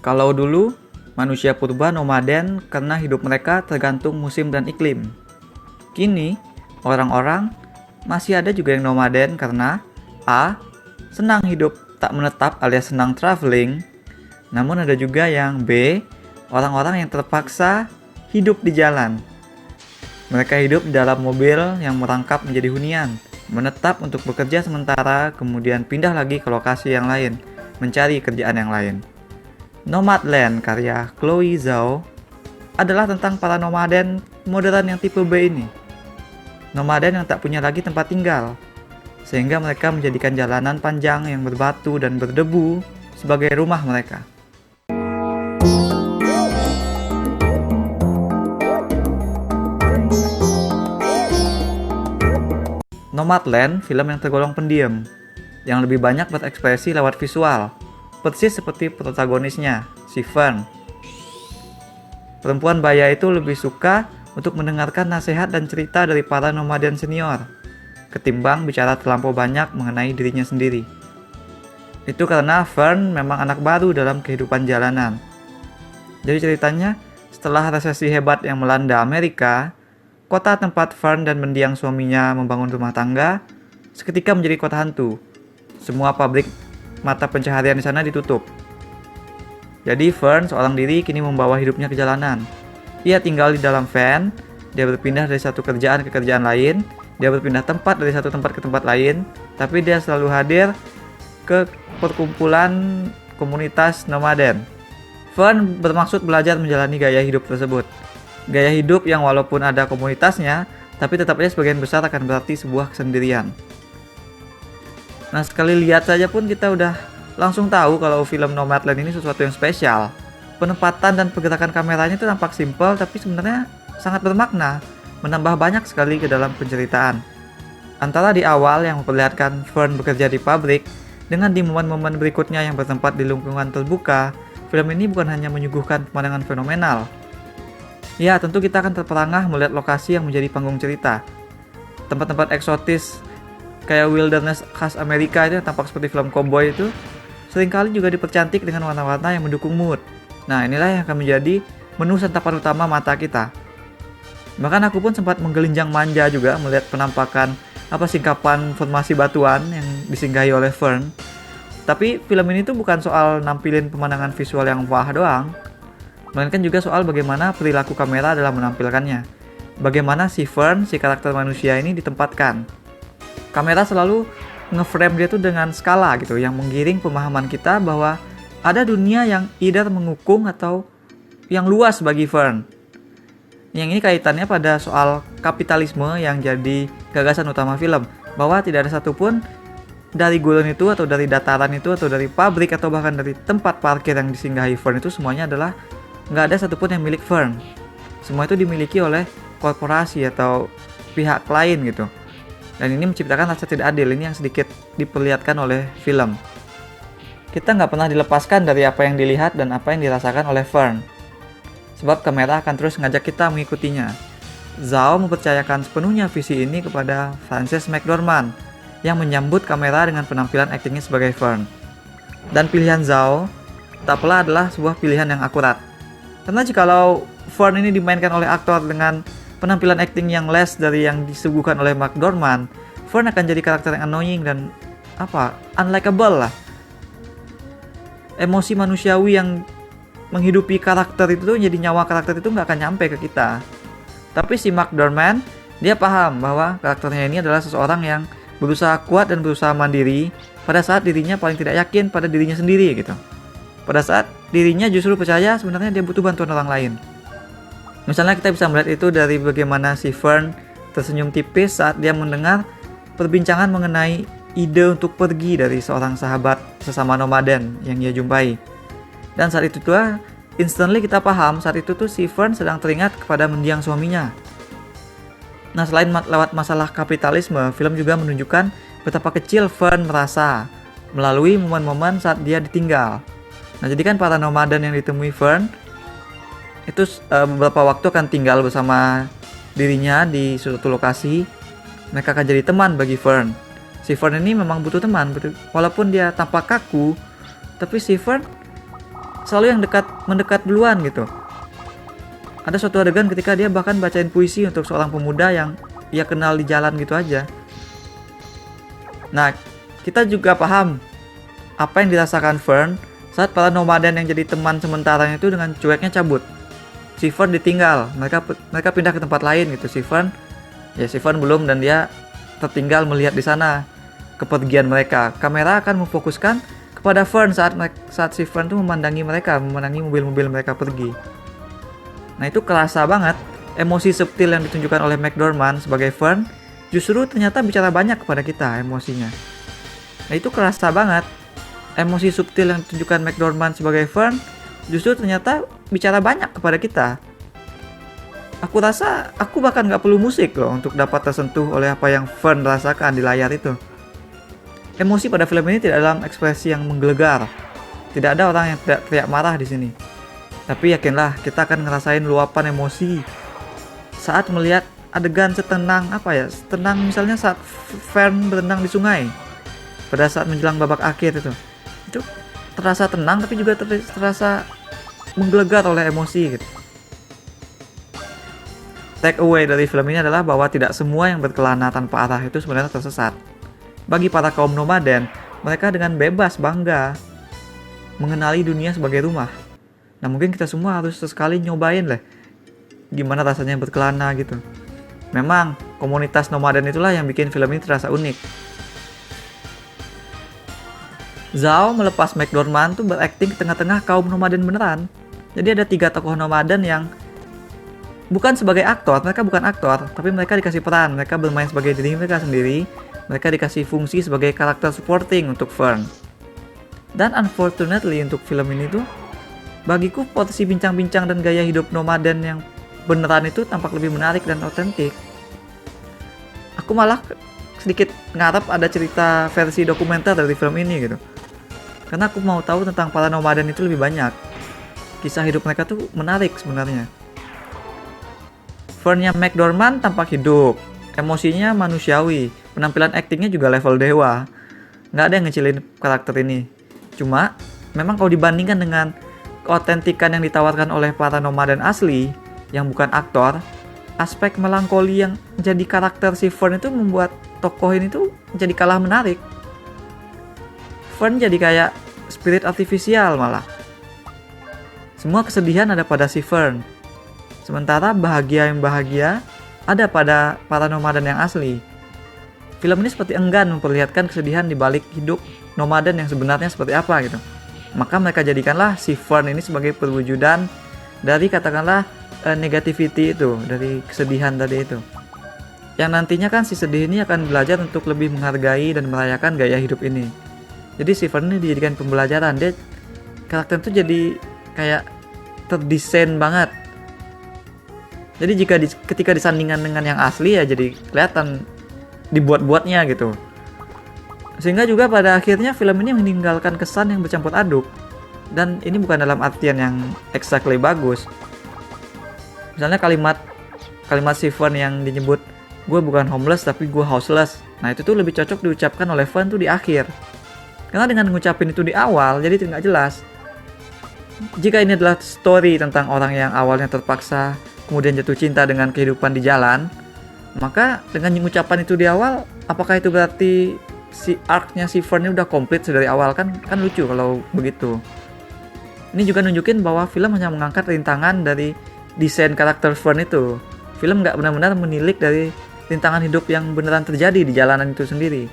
Kalau dulu, manusia purba nomaden karena hidup mereka tergantung musim dan iklim. Kini, orang-orang masih ada juga yang nomaden karena A. Senang hidup tak menetap alias senang traveling. Namun ada juga yang B. Orang-orang yang terpaksa hidup di jalan. Mereka hidup di dalam mobil yang merangkap menjadi hunian, menetap untuk bekerja sementara, kemudian pindah lagi ke lokasi yang lain, mencari kerjaan yang lain. Nomadland karya Chloe Zhao adalah tentang para nomaden modern yang tipe B ini. Nomaden yang tak punya lagi tempat tinggal, sehingga mereka menjadikan jalanan panjang yang berbatu dan berdebu sebagai rumah mereka. Nomadland, film yang tergolong pendiam, yang lebih banyak berekspresi lewat visual, persis seperti protagonisnya, si Fern. Perempuan baya itu lebih suka untuk mendengarkan nasihat dan cerita dari para nomaden senior, ketimbang bicara terlampau banyak mengenai dirinya sendiri. Itu karena Fern memang anak baru dalam kehidupan jalanan. Jadi ceritanya, setelah resesi hebat yang melanda Amerika, kota tempat Fern dan mendiang suaminya membangun rumah tangga seketika menjadi kota hantu. Semua pabrik mata pencaharian di sana ditutup. Jadi Fern seorang diri kini membawa hidupnya ke jalanan. Ia tinggal di dalam van, dia berpindah dari satu kerjaan ke kerjaan lain, dia berpindah tempat dari satu tempat ke tempat lain, tapi dia selalu hadir ke perkumpulan komunitas nomaden. Fern bermaksud belajar menjalani gaya hidup tersebut. Gaya hidup yang walaupun ada komunitasnya, tapi tetap aja sebagian besar akan berarti sebuah kesendirian. Nah, sekali lihat saja pun kita udah langsung tahu kalau film Nomadland ini sesuatu yang spesial. Penempatan dan pergerakan kameranya itu tampak simpel, tapi sebenarnya sangat bermakna, menambah banyak sekali ke dalam penceritaan. Antara di awal yang memperlihatkan Fern bekerja di pabrik, dengan di momen-momen berikutnya yang bertempat di lingkungan terbuka, film ini bukan hanya menyuguhkan pemandangan fenomenal. Ya, tentu kita akan terperangah melihat lokasi yang menjadi panggung cerita. Tempat-tempat eksotis kayak wilderness khas Amerika itu yang tampak seperti film cowboy itu seringkali juga dipercantik dengan warna-warna yang mendukung mood. Nah, inilah yang akan menjadi menu santapan utama mata kita. Bahkan aku pun sempat menggelinjang manja juga melihat penampakan singkapan formasi batuan yang disinggahi oleh Fern. Tapi film ini tuh bukan soal nampilin pemandangan visual yang wah doang, melainkan juga soal bagaimana perilaku kamera dalam menampilkannya. Bagaimana si Fern, si karakter manusia ini ditempatkan. Kamera selalu nge-frame dia tuh dengan skala gitu, yang menggiring pemahaman kita bahwa ada dunia yang either mengukung atau yang luas bagi Fern. Yang ini kaitannya pada soal kapitalisme yang jadi gagasan utama film, bahwa tidak ada satupun dari gurun itu atau dari dataran itu atau dari pabrik atau bahkan dari tempat parkir yang disinggahi Fern itu semuanya adalah nggak ada satupun yang milik Fern. Semua itu dimiliki oleh korporasi atau pihak lain gitu. Dan ini menciptakan rasa tidak adil, ini yang sedikit diperlihatkan oleh film. Kita nggak pernah dilepaskan dari apa yang dilihat dan apa yang dirasakan oleh Fern, sebab kamera akan terus ngajak kita mengikutinya. Zhao mempercayakan sepenuhnya visi ini kepada Frances McDormand yang menyambut kamera dengan penampilan aktingnya sebagai Fern. Dan pilihan Zhao tak pula adalah sebuah pilihan yang akurat. Karena jikalau Fern ini dimainkan oleh aktor dengan penampilan akting yang less dari yang disuguhkan oleh McDormand, Fern akan jadi karakter yang annoying dan unlikable lah. Emosi manusiawi yang menghidupi karakter itu tuh, jadi nyawa karakter itu nggak akan nyampe ke kita. Tapi si McDormand, dia paham bahwa karakternya ini adalah seseorang yang berusaha kuat dan berusaha mandiri pada saat dirinya paling tidak yakin pada dirinya sendiri gitu. Pada saat dirinya justru percaya sebenarnya dia butuh bantuan orang lain. Misalnya kita bisa melihat itu dari bagaimana si Fern tersenyum tipis saat dia mendengar perbincangan mengenai ide untuk pergi dari seorang sahabat sesama nomaden yang ia jumpai. Dan saat itu tuh instantly kita paham saat itu tuh si Fern sedang teringat kepada mendiang suaminya. Nah, selain lewat masalah kapitalisme, film juga menunjukkan betapa kecil Fern merasa melalui momen-momen saat dia ditinggal. Nah, jadi kan para nomaden yang ditemui Fern itu beberapa waktu akan tinggal bersama dirinya di suatu lokasi. Mereka akan jadi teman bagi Fern. Si Fern ini memang butuh teman, walaupun dia tampak kaku, tapi si Fern selalu yang mendekat duluan gitu. Ada suatu adegan ketika dia bahkan bacain puisi untuk seorang pemuda yang ia kenal di jalan gitu aja. Nah, kita juga paham apa yang dirasakan Fern saat para nomaden yang jadi teman sementaranya itu dengan cueknya cabut. Si Fern ditinggal, mereka pindah ke tempat lain gitu. Si Fern belum, dan dia tertinggal melihat di sana kepergian mereka. Kamera akan memfokuskan kepada Fern saat si Fern itu memandangi mobil-mobil mereka pergi. Nah, itu kerasa banget emosi subtil yang ditunjukkan oleh McDormand sebagai Fern justru ternyata bicara banyak kepada kita emosinya. Nah, itu kerasa banget emosi subtil yang ditunjukkan McDormand sebagai Fern justru ternyata bicara banyak kepada kita. Aku rasa aku bahkan gak perlu musik loh untuk dapat tersentuh oleh apa yang Fern rasakan di layar itu. Emosi pada film ini tidak dalam ekspresi yang menggelegar. Tidak ada orang yang teriak marah di sini. Tapi yakinlah kita akan ngerasain luapan emosi saat melihat adegan setenang misalnya saat Fern berenang di sungai pada saat menjelang babak akhir itu terasa tenang tapi juga terasa menggelegar oleh emosi gitu. Take away dari film ini adalah bahwa tidak semua yang berkelana tanpa arah itu sebenarnya tersesat. Bagi para kaum nomaden, mereka dengan bebas bangga mengenali dunia sebagai rumah. Nah, mungkin kita semua harus sesekali nyobain lah gimana rasanya berkelana gitu. Memang komunitas nomaden itulah yang bikin film ini terasa unik. Zhao melepas McDormand tuh berakting di tengah-tengah kaum nomaden beneran. Jadi ada 3 tokoh nomaden yang bukan sebagai aktor, mereka bukan aktor, tapi mereka dikasih peran, mereka bermain sebagai diri mereka sendiri, mereka dikasih fungsi sebagai karakter supporting untuk Fern. Dan unfortunately untuk film ini tuh, bagiku porsi bincang-bincang dan gaya hidup nomaden yang beneran itu tampak lebih menarik dan otentik. Aku malah sedikit ngarep ada cerita versi dokumenter dari film ini gitu. Karena aku mau tahu tentang para nomaden itu lebih banyak. Kisah hidup mereka tuh menarik sebenarnya. Fern-nya McDormand tampak hidup, emosinya manusiawi, penampilan aktingnya juga level dewa. Nggak ada yang ngecilin karakter ini. Cuma, memang kalau dibandingkan dengan keotentikan yang ditawarkan oleh para nomaden asli yang bukan aktor, aspek melankoli yang menjadi karakter si Fern itu membuat tokoh ini tuh jadi kalah menarik. Fern jadi kayak spirit artifisial malah. Semua kesedihan ada pada si Fern, sementara bahagia ada pada para nomaden yang asli. Film ini seperti enggan memperlihatkan kesedihan di balik hidup nomaden yang sebenarnya seperti apa gitu. Maka mereka jadikanlah si Fern ini sebagai perwujudan dari katakanlah negativity itu, dari kesedihan tadi itu. Yang nantinya kan si sedih ini akan belajar untuk lebih menghargai dan merayakan gaya hidup ini. Jadi si Fern ini dijadikan pembelajaran. Dia karakter itu jadi kayak terdesain banget. Jadi ketika disandingkan dengan yang asli ya jadi kelihatan dibuat-buatnya gitu. Sehingga juga pada akhirnya film ini meninggalkan kesan yang bercampur aduk. Dan ini bukan dalam artian yang exactly bagus. Misalnya kalimat si Fern yang disebut gue bukan homeless tapi gue houseless. Nah itu tuh lebih cocok diucapkan oleh Fern tuh di akhir. Karena dengan ngucapin itu di awal jadi tidak jelas. Jika ini adalah story tentang orang yang awalnya terpaksa kemudian jatuh cinta dengan kehidupan di jalan, maka dengan ucapan itu di awal, apakah itu berarti si arc-nya si Fern ini udah komplit dari awal? Kan lucu kalau begitu. Ini juga nunjukin bahwa film hanya mengangkat rintangan dari desain karakter Fern itu. Film nggak benar-benar menilik dari rintangan hidup yang beneran terjadi di jalanan itu sendiri.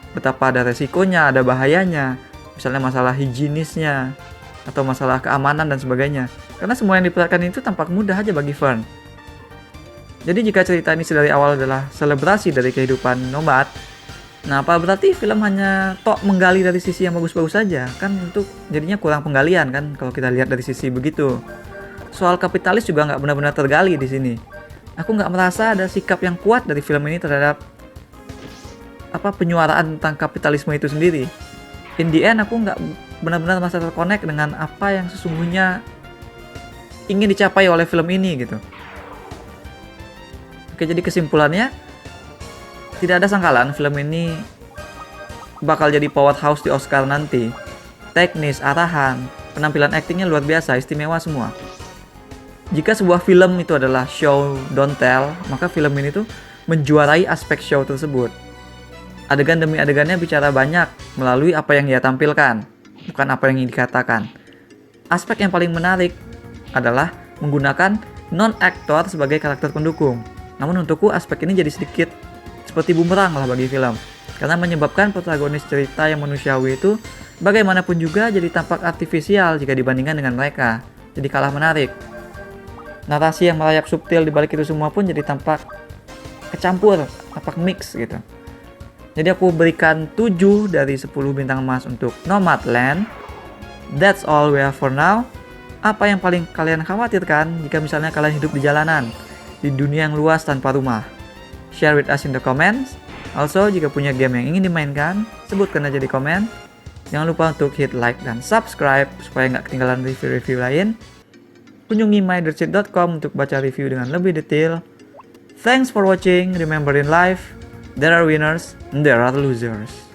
Betapa ada resikonya, ada bahayanya, misalnya masalah higienisnya, atau masalah keamanan dan sebagainya. Karena semua yang diperlihatkan itu tampak mudah aja bagi Fern. Jadi jika cerita ini dari awal adalah selebrasi dari kehidupan nomad, nah apa berarti film hanya menggali dari sisi yang bagus-bagus saja? Kan itu jadinya kurang penggalian kan kalau kita lihat dari sisi begitu. Soal kapitalis juga nggak benar-benar tergali di sini. Aku nggak merasa ada sikap yang kuat dari film ini terhadap penyuaraan tentang kapitalisme itu sendiri. In the end aku nggak benar-benar merasa terkonek dengan apa yang sesungguhnya ingin dicapai oleh film ini gitu. Oke, jadi kesimpulannya tidak ada sangkalan film ini bakal jadi powerhouse di Oscar nanti. Teknis, arahan, Penampilan aktingnya luar biasa, istimewa semua. Jika sebuah film itu adalah show don't tell, maka film ini tuh menjuarai aspek show tersebut. Adegan demi adegannya bicara banyak melalui apa yang dia tampilkan, bukan apa yang dikatakan. Aspek yang paling menarik adalah menggunakan non-aktor sebagai karakter pendukung. Namun untukku aspek ini jadi sedikit seperti bumerang lah bagi film. Karena menyebabkan protagonis cerita yang manusiawi itu bagaimanapun juga jadi tampak artifisial jika dibandingkan dengan mereka. Jadi kalah menarik. Narasi yang merayap subtil di balik itu semua pun jadi tampak kecampur, tampak mix gitu. Jadi aku berikan 7 dari 10 bintang emas untuk Nomadland. That's all we have for now. Apa yang paling kalian khawatirkan jika misalnya kalian hidup di jalanan, di dunia yang luas tanpa rumah? Share with us in the comments. Also, jika punya game yang ingin dimainkan, sebutkan aja di komen. Jangan lupa untuk hit like dan subscribe supaya nggak ketinggalan review-review lain. Kunjungi mydirtshit.com untuk baca review dengan lebih detail. Thanks for watching. Remember in life, there are winners and there are losers.